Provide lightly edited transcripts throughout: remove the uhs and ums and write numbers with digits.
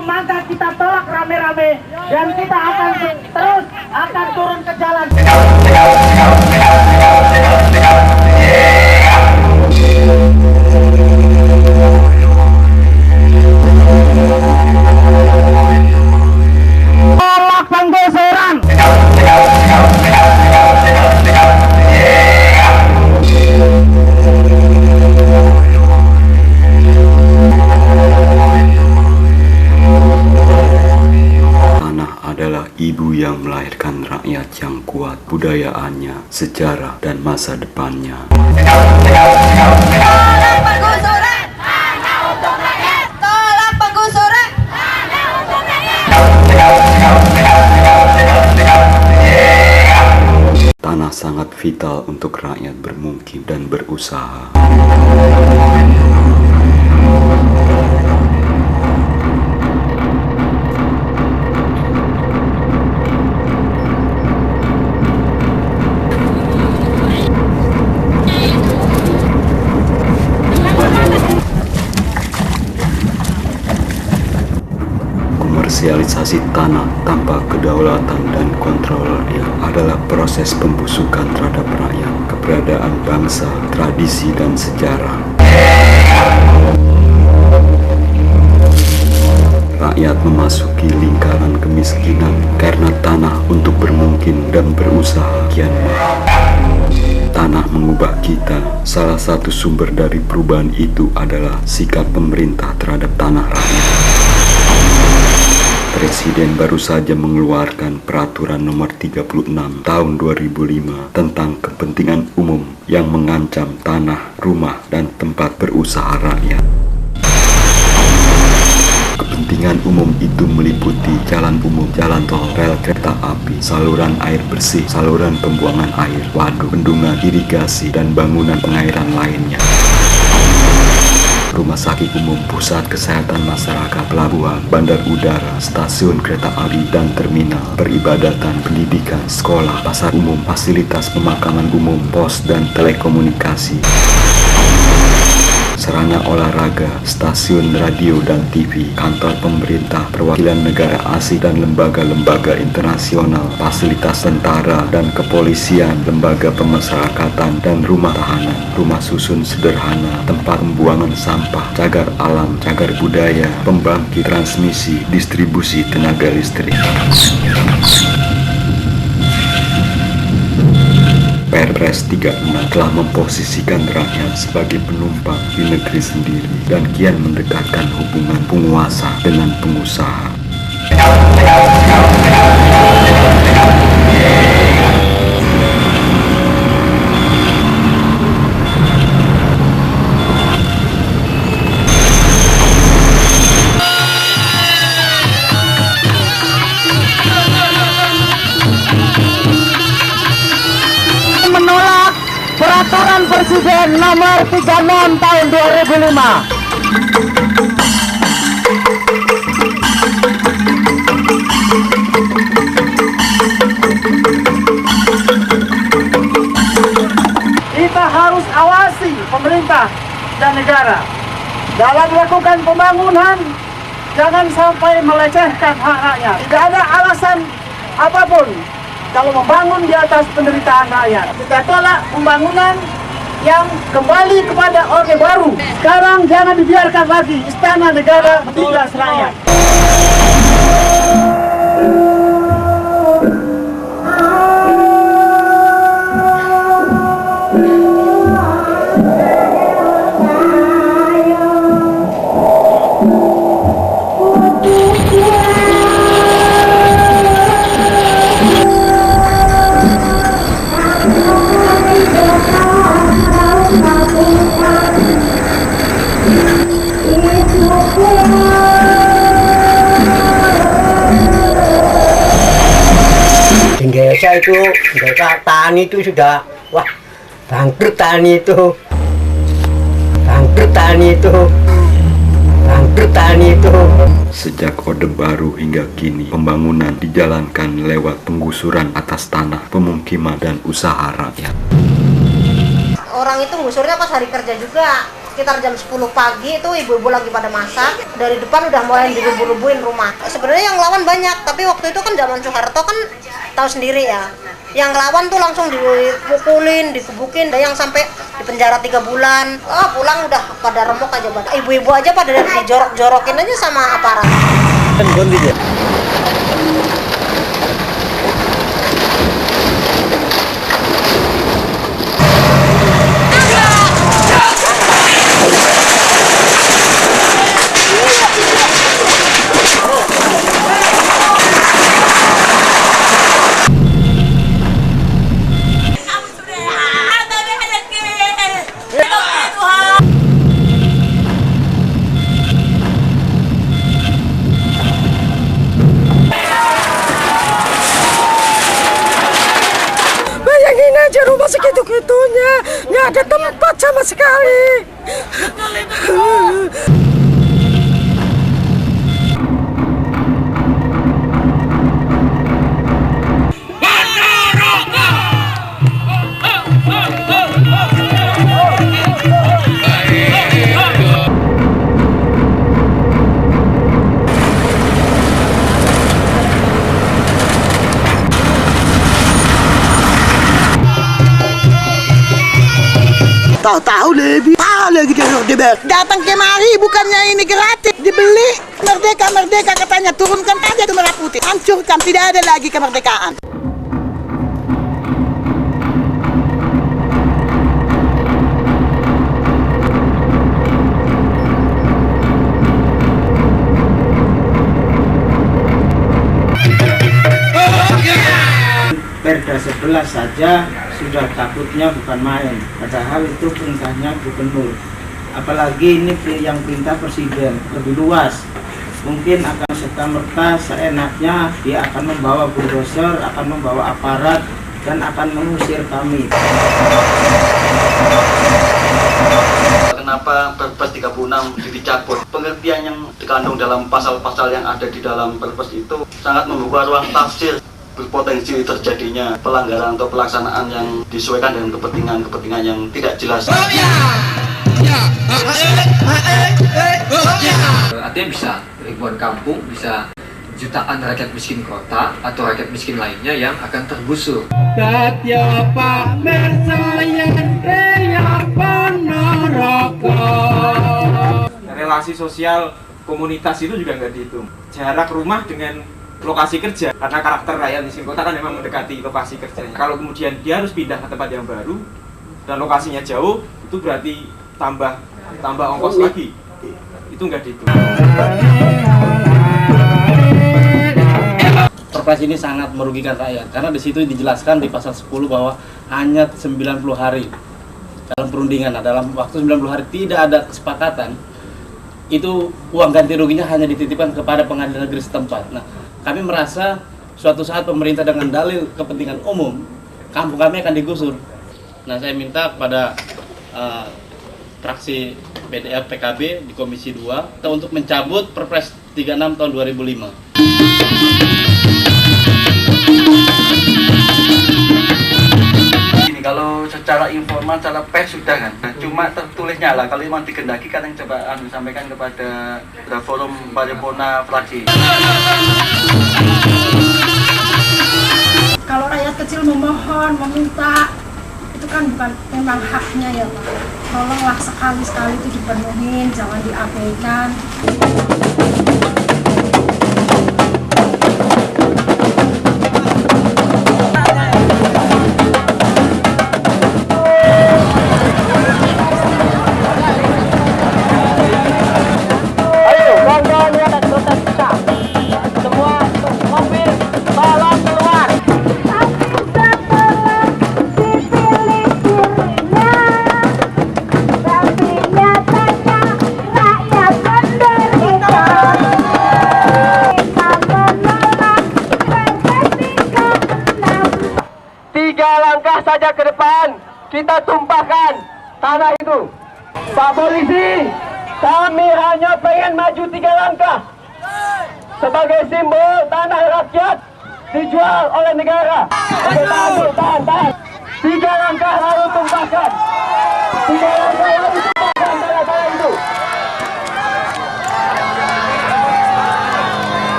Maka kita tolak rame-rame dan kita akan terus turun ke jalan. Tolak penggusuran. Adalah ibu yang melahirkan rakyat yang kuat, budayaannya, sejarah, dan masa depannya. Tolak penggusuran, hanya untuk rakyat. Tolak penggusuran, hanya untuk rakyat. Tanah sangat vital untuk rakyat bermukim dan berusaha. Komersialisasi tanah tanpa kedaulatan dan kontrol rakyat adalah proses pembusukan terhadap rakyat, keberadaan bangsa, tradisi, dan sejarah. Rakyat memasuki lingkaran kemiskinan karena tanah untuk bermukim dan berusaha kian mahal. Tanah mengubah kita. Salah satu sumber dari perubahan itu adalah sikap pemerintah terhadap tanah rakyat. Presiden baru saja mengeluarkan peraturan nomor 36 tahun 2005 tentang kepentingan umum yang mengancam tanah, rumah, dan tempat berusaha rakyat. Kepentingan umum itu meliputi jalan umum, jalan tol, rel kereta api, saluran air bersih, saluran pembuangan air, waduk, bendungan, irigasi, dan bangunan pengairan lainnya. Rumah sakit umum, pusat kesehatan masyarakat, pelabuhan, bandar udara, stasiun kereta api dan terminal, peribadatan, pendidikan, sekolah, pasar umum, fasilitas pemakaman umum, pos dan telekomunikasi, sarana olahraga, stasiun radio dan TV, kantor pemerintah, perwakilan negara asing dan lembaga-lembaga internasional, fasilitas tentara dan kepolisian, lembaga pemasyarakatan dan rumah tahanan, rumah susun sederhana, tempat pembuangan sampah, cagar alam, cagar budaya, pembangkit, transmisi, distribusi tenaga listrik. Perpres 36 telah memposisikan rakyat sebagai penumpang di negeri sendiri dan kian mendekatkan hubungan penguasa dengan pengusaha. Menolak peraturan Presiden nomor 36 tahun 2005. Kita harus awasi pemerintah dan negara dalam melakukan pembangunan. Jangan sampai melecehkan hak rakyat. Tidak ada alasan apapun kalau membangun di atas penderitaan rakyat. Kita tolak pembangunan yang kembali kepada Orde Baru. Sekarang jangan dibiarkan lagi istana negara ditindas rakyat. Desa itu, desa tani itu sudah, wah, bangkrut tani itu, bangkrut tani itu, bangkrut tani itu. Sejak Orde Baru hingga kini, pembangunan dijalankan lewat penggusuran atas tanah, pemukiman, dan usaha rakyat. Orang itu ngusurnya pas hari kerja juga. sekitar jam 10 pagi itu ibu-ibu lagi pada masak. Dari depan udah mulai dirubu-rubuin rumah. Sebenarnya yang lawan banyak, tapi waktu itu kan zaman Soeharto kan tahu sendiri ya. Yang lawan tuh langsung dipukulin, dikebukin, ada yang sampai di penjara 3 bulan. Pulang udah pada remuk aja badan. Ibu-ibu aja pada dijorok-jorokin aja sama aparat. Bayangin aja rumah segitu-gitunya, nggak ada tempat sama sekali. Tahu-tahu lebih mahal lagi DBR. Datang kemari bukannya ini gratis, dibeli. Merdeka, merdeka katanya, turunkan aja itu merah putih. Hancurkan, tidak ada lagi kemerdekaan. Perda 11 saja sudah takutnya bukan main, padahal itu perintahnya gubernur. Apalagi ini yang perintah presiden lebih luas, mungkin akan serta-merta seenaknya dia akan membawa bulldozer, akan membawa aparat, dan akan mengusir kami. Kenapa Perpres 36 dicabut? Pengertian yang dikandung dalam pasal-pasal yang ada di dalam Perpres itu sangat membuka ruang tafsir, berpotensi terjadinya pelanggaran atau pelaksanaan yang disesuaikan dengan kepentingan yang tidak jelas. Artinya bisa ribuan kampung, bisa jutaan rakyat miskin kota atau rakyat miskin lainnya yang akan tergusur. Relasi sosial komunitas itu juga nggak dihitung. Jarak rumah dengan lokasi kerja, karena karakter rakyat miskin kota kan memang mendekati lokasi kerjanya. Kalau kemudian dia harus pindah ke tempat yang baru dan lokasinya jauh, itu berarti tambah ongkos lagi. Itu nggak dihitung. Perpres ini sangat merugikan rakyat karena di situ dijelaskan di pasal 10 bahwa hanya 90 hari dalam perundingan. Nah, dalam waktu 90 hari tidak ada kesepakatan, itu uang ganti ruginya hanya dititipkan kepada pengadilan negeri setempat. Nah, kami merasa suatu saat pemerintah dengan dalil kepentingan umum, kampung kami akan digusur. Nah, saya minta kepada fraksi PDIP PKB di Komisi 2 untuk mencabut Perpres 36 tahun 2005. Kalau secara informal, secara pers sudah kan, cuma tertulisnya lah. Kalau memang digendaki kan yang coba sampaikan kepada forum paripurna fraksi. Kalau rakyat kecil memohon, meminta, itu kan bukan memang haknya ya Pak. Tolonglah sekali-sekali itu dipenuhin, jangan diabaikan. Saja ke depan kita tumpahkan tanah itu. Pak Polisi, kami hanya pengen maju 3 langkah sebagai simbol tanah rakyat dijual oleh negara. Oke, tahan. 3 langkah lalu tumpahkan. 3 langkah lalu tumpahkan tanah.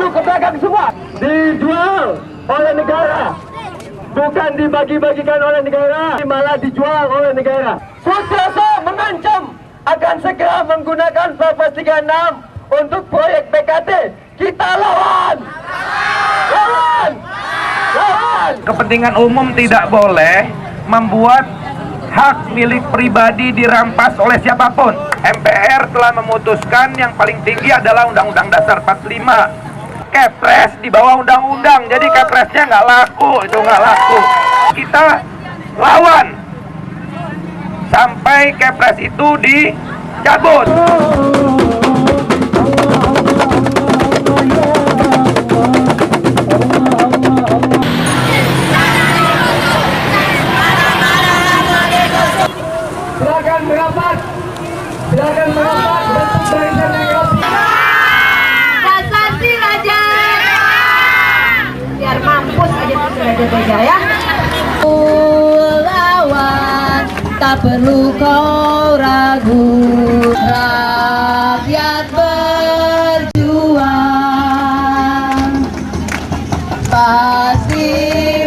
dulu ke belakang semua. Dijual oleh negara, bukan dibagi-bagikan oleh negara, malah dijual oleh negara. Sucipto mengancam akan segera menggunakan Perpres 36 untuk proyek PKT. Kita lawan! Lawan! Lawan! Kepentingan umum tidak boleh membuat hak milik pribadi dirampas oleh siapapun. MPR telah memutuskan yang paling tinggi adalah Undang-Undang Dasar 45. Kepres di bawah undang-undang, jadi kepresnya nggak laku, itu nggak laku. Kita lawan sampai kepres itu dicabut. Silakan merapat, silakan merapat bentuk barisan yang rapi. Dasar si raja. Biar mampus aja si raja ya. Lawan, tak perlu kau ragu. Rakyat berjuang pasti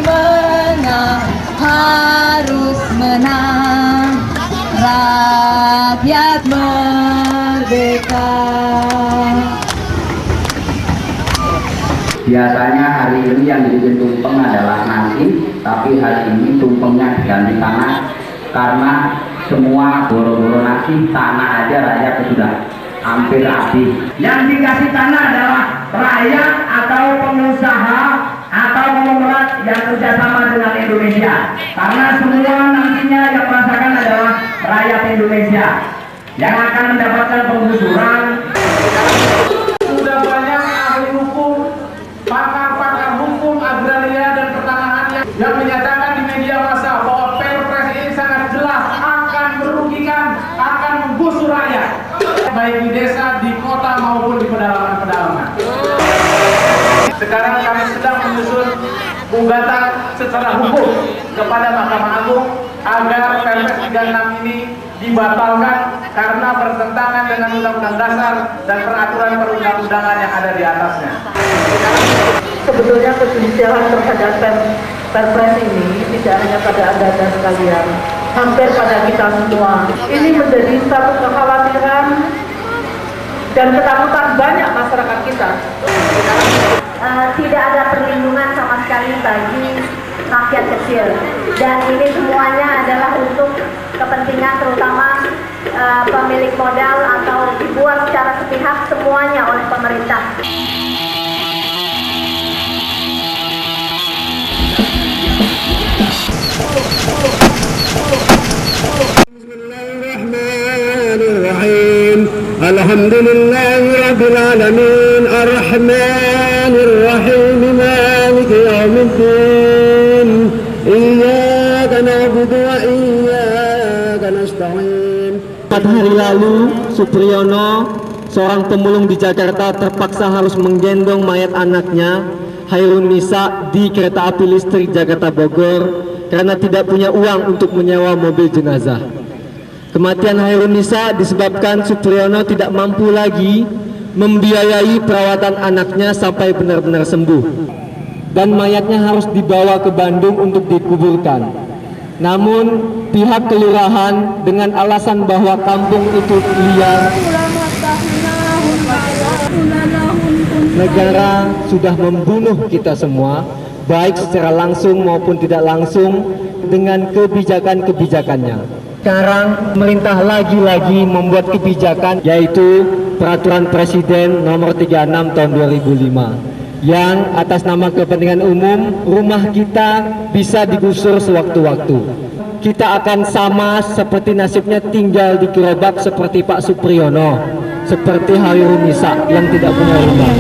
menang, harus menang. Rakyat merdeka. Biasanya hari ini yang dibikin tumpeng adalah nasi, tapi hari ini tumpengnya diganti tanah karena semua boro-boro nasi, tanah aja rakyat sudah hampir habis. Yang dikasih tanah adalah rakyat atau pengusaha atau konglomerat yang kerjasama dengan Indonesia, karena semua nantinya yang merasakan adalah rakyat Indonesia yang akan mendapatkan penggusuran. Sudah banyak ahli hukum, pakar-pakar hukum agraria dan pertanahan yang menyatakan di media massa bahwa Perpres ini sangat jelas akan merugikan, akan menggusur rakyat, baik di desa, di kota maupun di pedalaman-pedalaman. Sekarang kami sedang menyusun gugatan secara hukum kepada Mahkamah Agung agar Perpres 36 ini dibatalkan karena bertentangan dengan Undang-Undang Dasar dan peraturan perundang-undangan yang ada di atasnya. Sebetulnya kejudicialan terhadap Perpres ini tidak hanya pada Anda dan sekalian, hampir pada kita semua. Ini menjadi satu kekhawatiran dan ketakutan banyak masyarakat kita. Tidak ada perlindungan sama sekali bagi rakyat kecil, dan ini semuanya adalah untuk kepentingan terutama pemilik modal atau dibuat secara sepihak semuanya oleh pemerintah. Bismillahirrahmanirrahim. Alhamdulillahirabbil alamin, arrahmanir rahim, maliki yaumiddin. Iyyaka na'budu wa iyyaka nasta'in. 4 hari lalu, Supriyono, seorang pemulung di Jakarta, terpaksa harus menggendong mayat anaknya, Hairun Nisa, di kereta api listrik Jakarta Bogor karena tidak punya uang untuk menyewa mobil jenazah. Kematian Hairun Nisa disebabkan Supriyono tidak mampu lagi membiayai perawatan anaknya sampai benar-benar sembuh, dan mayatnya harus dibawa ke Bandung untuk dikuburkan. Namun pihak kelurahan dengan alasan bahwa kampung itu liar, negara sudah membunuh kita semua, baik secara langsung maupun tidak langsung dengan kebijakan-kebijakannya. Sekarang pemerintah lagi-lagi membuat kebijakan, yaitu Peraturan Presiden Nomor 36 Tahun 2005, yang atas nama kepentingan umum rumah kita bisa digusur sewaktu-waktu. Kita akan sama seperti nasibnya tinggal di gerobak seperti Pak Supriyono, seperti Hairun Nisa yang tidak punya rumah.